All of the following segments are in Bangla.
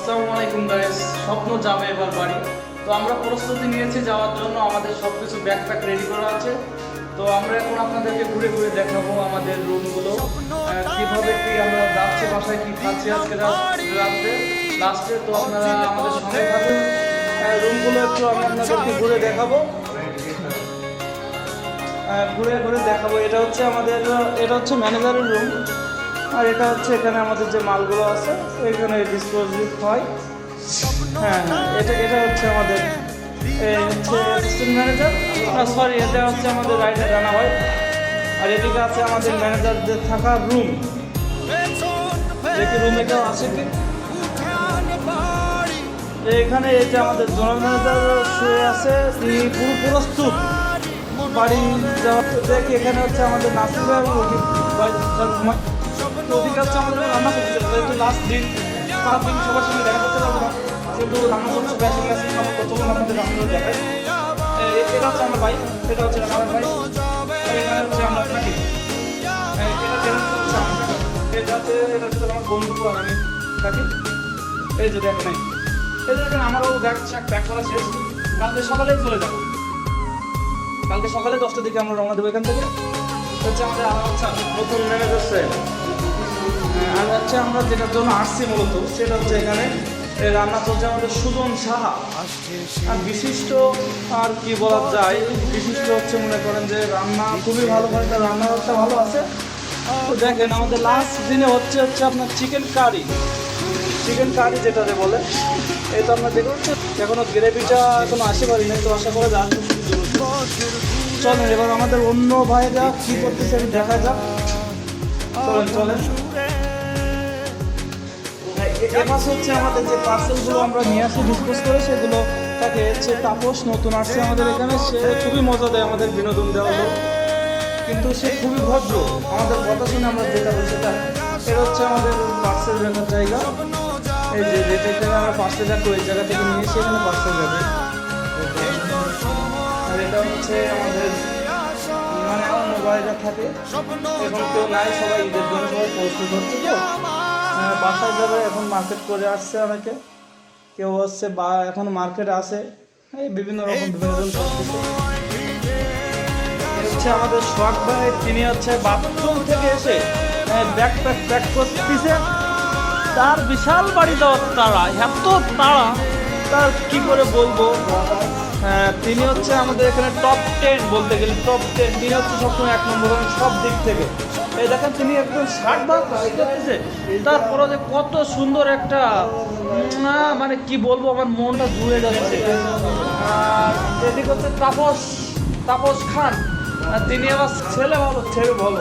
আসসালামু আলাইকুম গাইস। স্বপ্ন যাবে এবার বাড়ি। তো আমরা প্রস্তুতি নিয়েছি যাওয়ার জন্য, আমাদের সবকিছু ব্যাকপ্যাক রেডি করা আছে। তো আমরা এখন আপনাদেরকে ঘুরে ঘুরে দেখাবো আমাদের রুমগুলো, কিভাবে কি আমরা যাচ্ছি, বাসায় কি খাচ্ছি আজকে রাত্রে লাস্টে। তো আপনারা আমাদের সঙ্গে থাকুন, রুমগুলো একটু আমি আপনাদেরকে ঘুরে দেখাবো, ঘুরে ঘুরে দেখাবো। এটা হচ্ছে ম্যানেজারের রুম, আর এটা হচ্ছে এখানে আমাদের যে মালগুলো আছে এখানে ডিসপোজিট হয়। হ্যাঁ, এটা হচ্ছে আমাদের অ্যাসিস্ট্যান্ট ম্যানেজার, সরি এটা হচ্ছে আমাদের রাইডার রানা ভাই। আর এদিকে আছে আমাদের ম্যানেজারদের থাকার রুম, দেখি রুমে কেউ আছে কি। এখানে এই যে আমাদের জোনাল ম্যানেজার শুয়ে আছে, তিনি পুরো প্রস্তুত বাড়ি যাওয়ার। দেখি এখানে হচ্ছে আমাদের নাসির ভাই, ওদিকে হচ্ছে আমাদের রান্না করতে, যেহেতু লাস্ট দিন 5 দিন সবার সঙ্গে দেখা করতে পারবো না, কিন্তু রান্না করতে বেশি গেছে তখন আপনাদের রান্না দেখায়। এটা হচ্ছে আমার ভাই, এটা হচ্ছে আমার ভাই, এখানে হচ্ছে আমরা থাকি। এটা হচ্ছে আমার বন্ধু, আর আমি থাকি। এই যে দেখেন, এই দেখেন আমারও ব্যাগ করা শেষ, কালকে সকালেই চলে যাবো। কালকে সকালে 10টার দিকে আমরা রওনা দেবো এখান থেকে। হচ্ছে আমাদের নতুন ম্যানেজার স্যার, আর হচ্ছে আমরা যেটার জন্য আসছি মূলত সেটা হচ্ছে এখানে রান্না চলছে আমাদের সুজন সাহা। আর বিশিষ্ট আর কি বলা যায়, বিশিষ্ট হচ্ছে মনে করেন যে রান্না খুবই ভালো করে, তার রান্নাঘরটা ভালো আছে। তো দেখেন আমাদের লাস্ট দিনে হচ্ছে আপনার চিকেন কারি যেটাতে বলে, এই তো আপনার দেখুন এখনো গ্রেভিটা এখনো আসতে পারি না, তো আশা করে আসবে। চলেন এবার আমাদের অন্য ভাইরা কী করতেছে দেখা যাক, চলেন। এবার হচ্ছে আমাদের যে পার্সেলগুলো আমরা নিয়ে আসি ডিসপোজ করে, সেগুলো তাকে হচ্ছে তাপস নতুন আসছে আমাদের এখানে, সে খুবই মজা দেয়, আমাদের বিনোদন দেওয়া হলো, কিন্তু সে খুবই ভদ্র, আমাদের কথা শুনে আমরা যেটা বলছি সেটা। এটা হচ্ছে আমাদের পার্সেল রাখার জায়গা, এই যে যেটা আমরা পার্সেল রাখবো এই জায়গা থেকে নিয়ে এসে এখানে পার্সেল যাবে। আর এটা হচ্ছে আমাদের মানে আমার মোবাইলটা থাকে, এখন কেউ নাই, সবাই ঈদের জন্য সবাই প্রস্তুত হচ্ছে। তো বাসায় যাবে, এখন মার্কেট করে আসছে অনেকে, কেউ হচ্ছে বা এখন মার্কেটে আসে, এই বিভিন্ন রকম হচ্ছে আমাদের শখ ভাই, তিনি হচ্ছে বাথরুম থেকে এসে ব্যাগ করতেছে। তার বিশাল বাড়ি যাওয়ার তাড়া, এত তাড়া তার কি করে বলবো। তিনি হচ্ছে আমাদের এখানে টপ 10 বলতে গেলে টপ 10, তিনি হচ্ছে সবসময় 1 নম্বর সব দিক থেকে। এই দেখেন তিনি একদম 60 ভাগ করতেছে, তারপরে যে কত সুন্দর একটা মানে কি বলবো, আমার মনটা জুড়ে যাচ্ছে। আর এদিকে হচ্ছে তাপস খান, তিনি আবার ছেলে ভালো।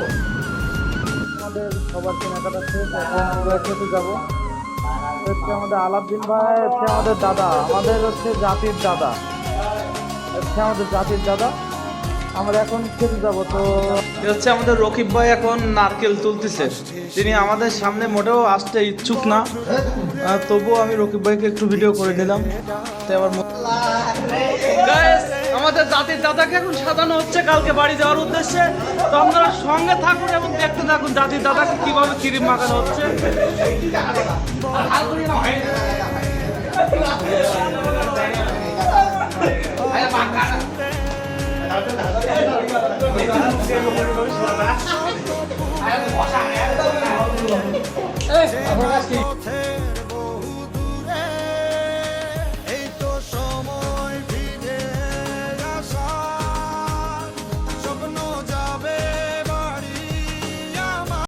আমাদের সবার কেনাকাটা শেষ, এখন আমরা খেতে যাবো। হচ্ছে আমাদের আলাউদ্দিন ভাই, হচ্ছে আমাদের দাদা, আমাদের হচ্ছে জাতির দাদা, আমরা এখন খেতে যাবো। তো হচ্ছে আমাদের রকিব ভাই এখন নারকেল তুলতেছে, তিনি আমাদের সামনে মোটেও আসতে ইচ্ছুক না, তবুও আমি রকিব ভাইকে একটু ভিডিও করে নিলাম। তাই আবার আমাদের জাতির দাদাকে এখন সাজানো হচ্ছে কালকে বাড়ি যাওয়ার উদ্দেশ্যে। তো আপনারা সঙ্গে থাকুন এবং দেখতে থাকুন জাতির দাদাকে কিভাবে ক্রিম মাখানো হচ্ছে।